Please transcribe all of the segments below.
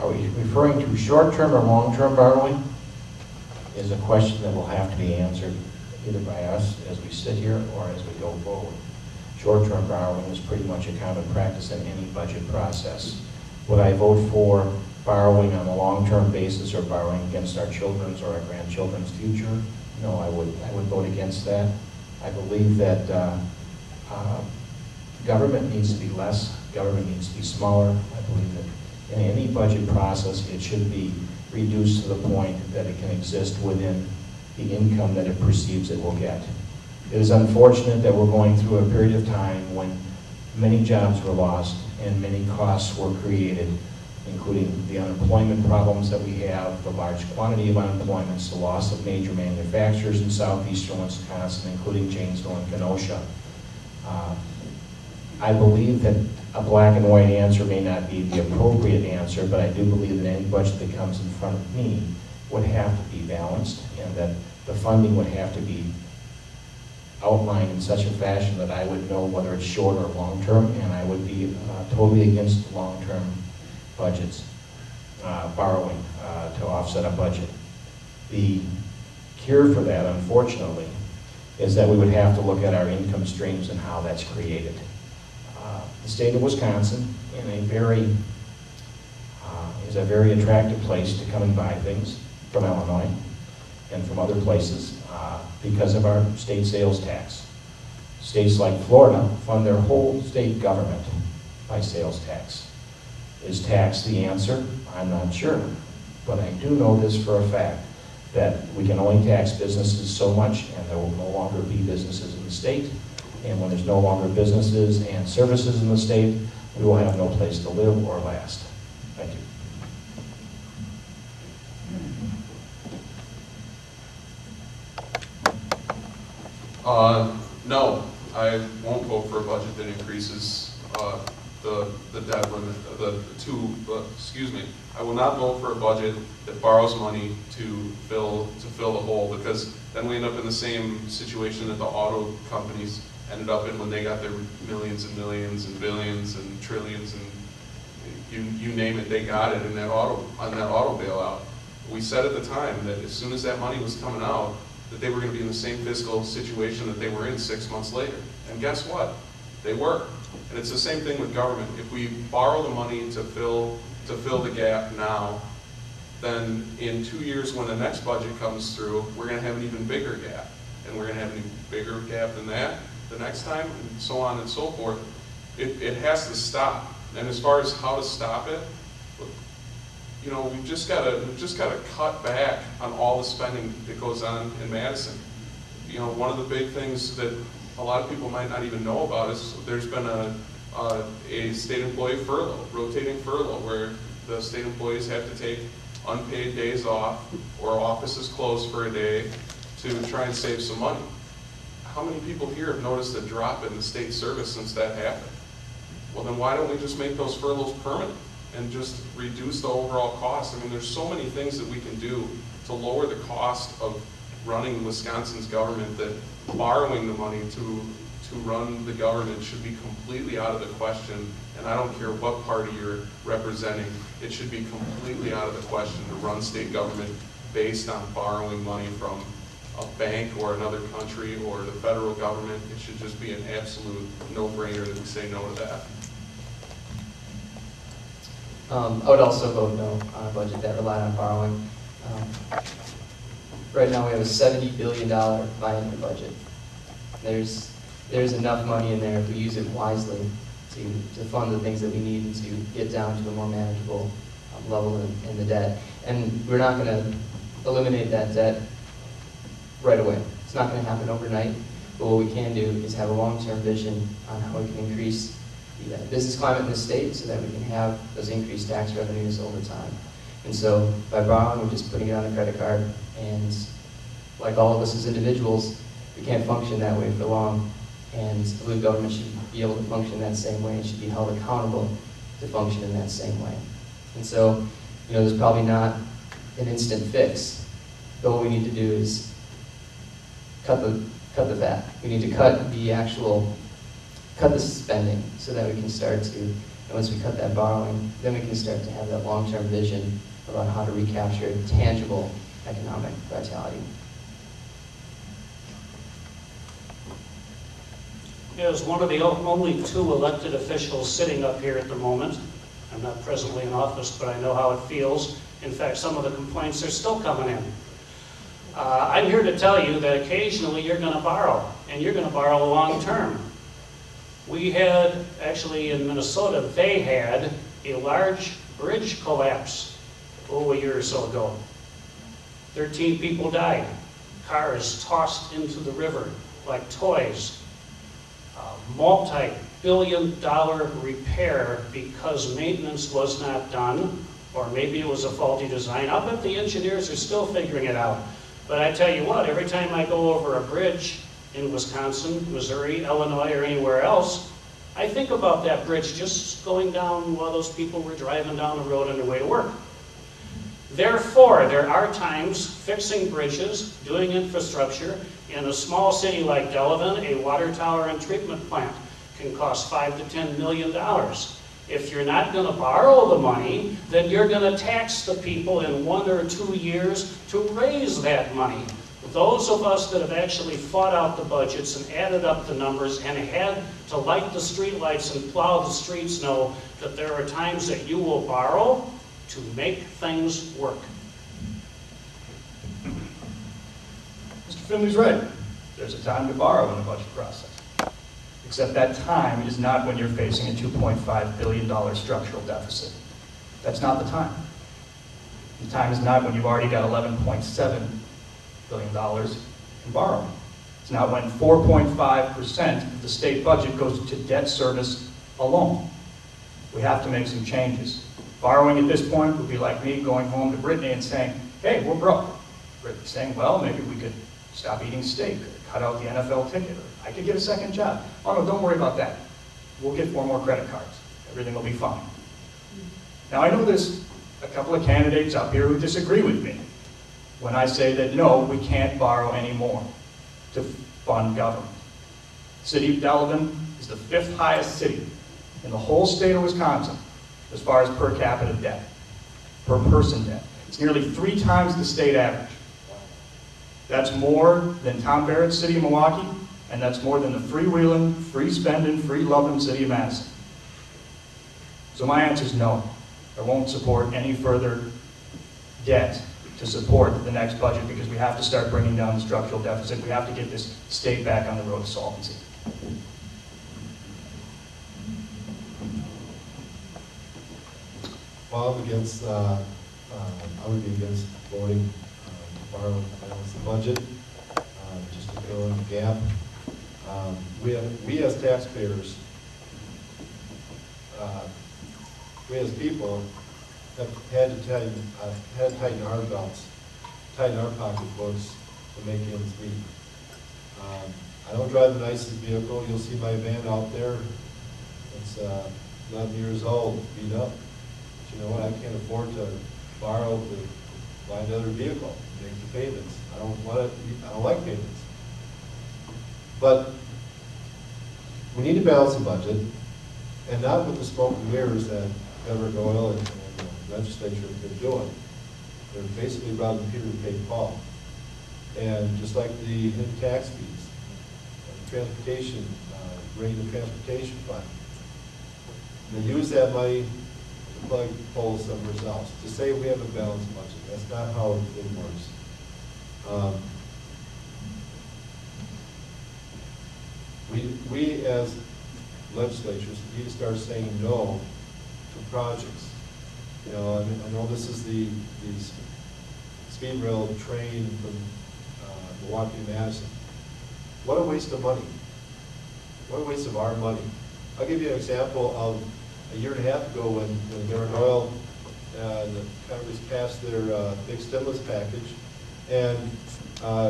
are we referring to short-term or long-term borrowing? Is a question that will have to be answered either by us as we sit here or as we go forward. Short-term borrowing is pretty much a common practice in any budget process. Would I vote for borrowing on a long-term basis or borrowing against our children's or our grandchildren's future? No, I would vote against that. I believe that government needs to be less, government needs to be smaller. I believe that in any budget process, it should be reduced to the point that it can exist within the income that it perceives it will get. It is unfortunate that we're going through a period of time when many jobs were lost and many costs were created, including the unemployment problems that we have, the large quantity of unemployments, the loss of major manufacturers in southeastern Wisconsin, including Janesville and Kenosha. I believe that a black and white answer may not be the appropriate answer, but I do believe that any budget that comes in front of me would have to be balanced, and that the funding would have to be outlined in such a fashion that I would know whether it's short or long-term, and I would be totally against long-term budgets, borrowing to offset a budget. The cure for that, unfortunately, is that we would have to look at our income streams and how that's created. The state of Wisconsin is a very attractive place to come and buy things from Illinois and from other places because of our state sales tax. States like Florida fund their whole state government by sales tax. Is tax the answer? I'm not sure. But I do know this for a fact, that we can only tax businesses so much, and there will no longer be businesses in the state. And when there's no longer businesses and services in the state, we will have no place to live or last. Thank you. No, I won't vote for a budget that increases the debt limit, excuse me. I will not vote for a budget that borrows money to fill the hole, because then we end up in the same situation that the auto companies ended up in when they got their millions and millions and billions and trillions and you name it, they got it in that auto bailout. We said at the time that as soon as that money was coming out, that they were going to be in the same fiscal situation that they were in 6 months later. And guess what? They were. And it's the same thing with government. If we borrow the money to fill the gap now, then in 2 years when the next budget comes through, we're going to have an even bigger gap. And we're going to have an even bigger gap than that the next time, and so on and so forth. It has to stop. And as far as how to stop it, you know, we've just got to cut back on all the spending that goes on in Madison. You know, one of the big things that a lot of people might not even know about is there's been a state employee furlough, rotating furlough, where the state employees have to take unpaid days off or offices closed for a day to try and save some money. How many people here have noticed a drop in the state service since that happened? Well, then why don't we just make those furloughs permanent and just reduce the overall cost? I mean, there's so many things that we can do to lower the cost of running Wisconsin's government, that borrowing the money to run the government should be completely out of the question. And I don't care what party you're representing, it should be completely out of the question to run state government based on borrowing money from a bank or another country or the federal government. It should just be an absolute no-brainer that we say no to that. I would also vote no on a budget that relied on borrowing. Right now we have a $70 billion biennial budget. There's enough money in there if we use it wisely to fund the things that we need to get down to a more manageable level in the debt. And we're not going to eliminate that debt right away. It's not going to happen overnight, but what we can do is have a long-term vision on how we can increase the business climate in the state so that we can have those increased tax revenues over time. And so by borrowing, we're just putting it on a credit card, and like all of us as individuals, we can't function that way for long, and I believe government should be able to function that same way and should be held accountable to function in that same way. And so, you know, there's probably not an instant fix, but what we need to do is cut the fat. We need to cut the spending so that we can start to And once we cut that borrowing, then we can start to have that long-term vision about how to recapture tangible economic vitality. As one of the only two elected officials sitting up here at the moment, I'm not presently in office, but I know how it feels. In fact, some of the complaints are still coming in. I'm here to tell you that occasionally you're going to borrow, and you're going to borrow long term. We had, actually in Minnesota, they had a large bridge collapse, a year or so ago. 13 people died. Cars tossed into the river like toys. Multi-billion-dollar repair because maintenance was not done, or maybe it was a faulty design. I'll bet the engineers are still figuring it out. But I tell you what, every time I go over a bridge in Wisconsin, Missouri, Illinois, or anywhere else, I think about that bridge just going down while those people were driving down the road on their way to work. Therefore, there are times fixing bridges, doing infrastructure, in a small city like Delavan, a water tower and treatment plant can cost $5 to $10 million. If you're not going to borrow the money, then you're going to tax the people in 1 or 2 years to raise that money. Those of us that have actually fought out the budgets and added up the numbers and had to light the streetlights and plow the streets know that there are times that you will borrow to make things work. Mr. Finley's right. There's a time to borrow in the budget process. Except that time is not when you're facing a $2.5 billion structural deficit. That's not the time. The time is not when you've already got $11.7 billion in borrowing. It's not when 4.5% of the state budget goes to debt service alone. We have to make some changes. Borrowing at this point would be like me going home to Brittany and saying, hey, we're broke. Brittany saying, well, maybe we could stop eating steak, or cut out the NFL ticket, or I could get a second job. Oh no, don't worry about that. We'll get 4 more credit cards. Everything will be fine. Now I know there's a couple of candidates up here who disagree with me when I say that no, we can't borrow anymore to fund government. The city of Delavan is the 5th highest city in the whole state of Wisconsin as far as per capita debt, per person debt. It's nearly 3 times the state average. That's more than Tom Barrett's city of Milwaukee, and that's more than the freewheeling, free-spending, free-loving city of Madison. So my answer is no. I won't support any further debt to support the next budget because we have to start bringing down the structural deficit. We have to get this state back on the road to solvency. Well, I would be against voting to borrow to balance the budget, just to fill in the gap. We as taxpayers, we as people have had to tighten our belts, tighten our pocketbooks to make ends meet. I don't drive the nicest vehicle. You'll see my van out there. It's 11 years old, beat up. But you know what? I can't afford to borrow to buy another vehicle, make the payments. I don't like payments. But we need to balance the budget, and not with the smoke and mirrors that Governor Doyle and the legislature have been doing. They're basically robbing Peter to pay Paul. And just like the hidden tax fees, transportation, rating the transportation fund, they use that money to plug holes somewhere else, to say we have a balanced budget. That's not how it works. We as legislatures need to start saying no to projects. You know, I know this is the speed rail train from Milwaukee to Madison. What a waste of money. What a waste of our money. I'll give you an example of a year and a half ago when Governor Doyle the Congress passed their big stimulus package and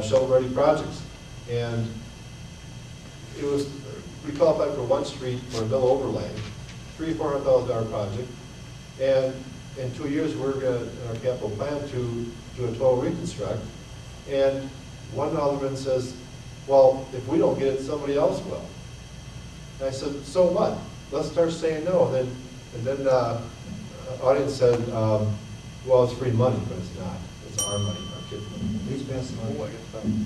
shovel-ready projects. And it was, we qualified for one street for a mill overlay, $300,000 or $400,000 project. And in 2 years, we're going to, in our capital plan, to do a total reconstruct. And one alderman says, well, if we don't get it, somebody else will. And I said, so what? Let's start saying no. And And then audience said, well, it's free money, but it's not. It's our money, our kids' money. Please pass the money.